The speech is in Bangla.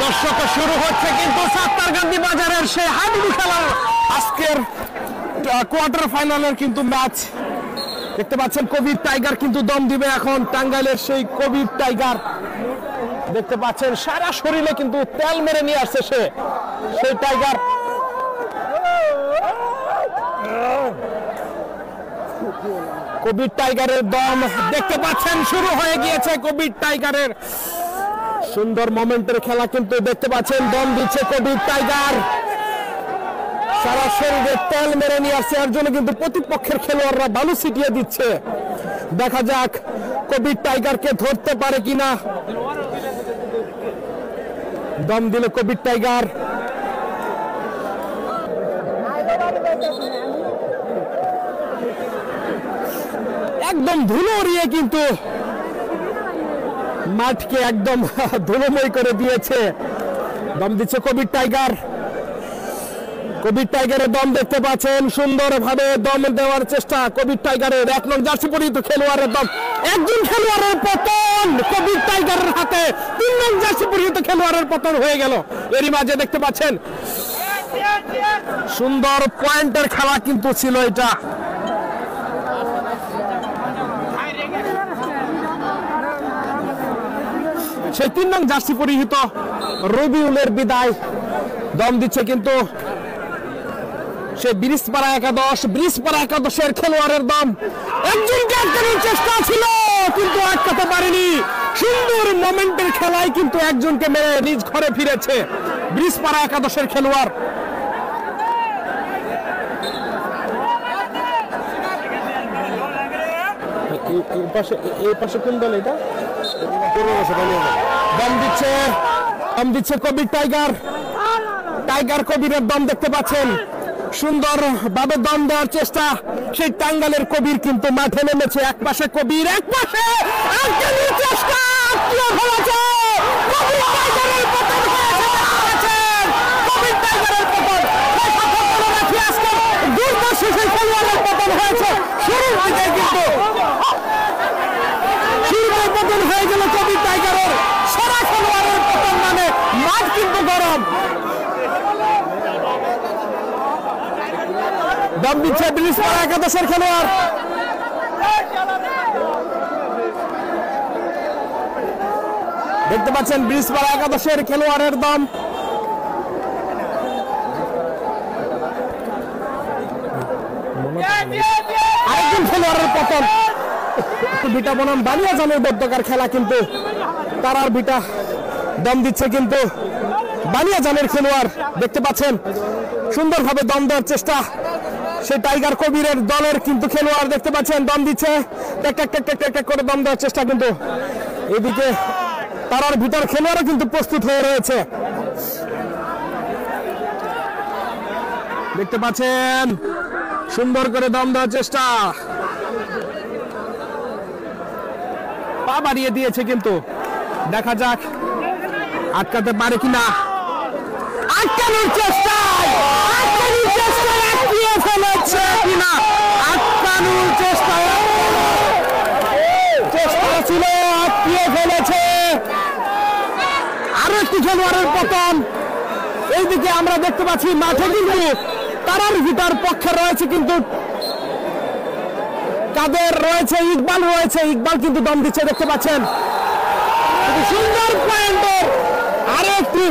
দর্শক শুরু হচ্ছে কিন্তু সাত্তারকান্দি বাজারের সেই হাডুডু খেলার আজকের কোয়ার্টার ফাইনালের কিন্তু ম্যাচ দেখতে পাচ্ছেন। কবির টাইগার কিন্তু দম দিবে এখন। টাঙ্গাইলের সেই কবির টাইগার দেখতে পাচ্ছেন সারা শরীরে কিন্তু তেল মেরে নিয়ে আসছে সেই টাইগার। কবির টাইগারের দম দেখতে পাচ্ছেন শুরু হয়ে গিয়েছে। কবির টাইগারের সুন্দর মোমেন্টের খেলা কিন্তু দেখতে পাচ্ছেন। দম দিচ্ছে কবির টাইগার, সারা শরীরে তেল মেরে নিয়ে আসছে। এর জন্য কিন্তু প্রতিপক্ষের খেলোয়াড়রা বালু ছিটিয়ে দিচ্ছে। দেখা যাক কবির টাইগারকে ধরতে পারে কিনা। দম দিল কবির টাইগার। একদম ধুলো উড়িয়ে কিন্তু মাঠকে একদম ধুলোময় করে দিয়েছে। দম দিচ্ছে কবির টাইগার। কবির টাইগারের দম দেখতে পাচ্ছেন, সুন্দরভাবে দম দেওয়ার চেষ্টা কবির টাইগারের। 1 নং জার্সি পরিহিত খেলোয়াড়ের দম, একজন খেলোয়াড়ের পতন কবির টাইগারের হাতে। 3 নং জার্সি পরিহিত খেলোয়াড়ের পতন হয়ে গেল। এরই মাঝে দেখতে পাচ্ছেন সুন্দর পয়েন্টের খেলা কিন্তু ছিল এটা। সেই 3 নং জার্সি পরিহিত রবিউলের বিদায়। দম দিচ্ছে কিন্তু সে ব্রিজপাড়া একাদশের খেলোয়াড়ের দম। একজনকে আটকানোর চেষ্টা ছিল কিন্তু আটকাতে পারেনি। সুন্দর মোমেন্টের খেলায় কিন্তু একজনকে মেরে নিজ ঘরে ফিরেছে ব্রিজপাড়া একাদশের খেলোয়াড়। এই পাশে কোন দল এটা? দম দিচ্ছে কবির টাইগার। কবিরের দম দেখতে পাচ্ছেন, সুন্দর ভাবে দম দেওয়ার চেষ্টা। সেই টাঙ্গাইলের কবির কিন্তু মাঠে নেমেছে। এক পাশে কবির, এক পাশে চেষ্টা। কবির টাইগারের পতন খেলোয়াড়ের পতন হয়েছে। শুরুর দিকে কিন্তু পতন হয়ে গেল কবির টাইগারের। সারা খেলোয়াড়ের পতন মানে মাঠ কিন্তু গরম। দম দিচ্ছে ব্রিজপাড়া একাদশের খেলোয়াড়। দেখতে পাচ্ছেন ব্রিজপাড়া একাদশের খেলোয়াড়ের দম। আরেকজন খেলোয়াড়ের পতন। বিটা বনাম বানিয়াজানের মধ্যকার খেলা কিন্তু তারার বিটা দম দিচ্ছে কিন্তু বানিয়াজানের খেলোয়াড়। দেখতে পাচ্ছেন সুন্দরভাবে দম দেওয়ার চেষ্টা সেই টাইগার কবিরের দলের কিন্তু খেলোয়াড়। দেখতে পাচ্ছেন দম দিচ্ছে, করে দম দেওয়ার চেষ্টা কিন্তু। এদিকে তারার ভিতর খেলোয়াড়ও কিন্তু প্রস্তুত হয়ে রয়েছে। দেখতে পাচ্ছেন সুন্দর করে দম দেওয়ার চেষ্টা। পা বাড়িয়ে দিয়েছে কিন্তু দেখা যাক আটকাতে পারে কিনা। আটকানোর চেষ্টা কিনা। আটকানোর চেষ্টা ছিল, আটকিয়ে ফেলেছে। আরো একটি খেলোয়াড়ের পতন। এইদিকে আমরা দেখতে পাচ্ছি মাঠে কিন্তু তারার ভিতর পক্ষে রয়েছে কিন্তু কাদের রয়েছে, ইকবাল রয়েছে। ইকবাল কিন্তু দম দিচ্ছে দেখতে পাচ্ছেন। সুন্দর পয়েন্টের আরো একটি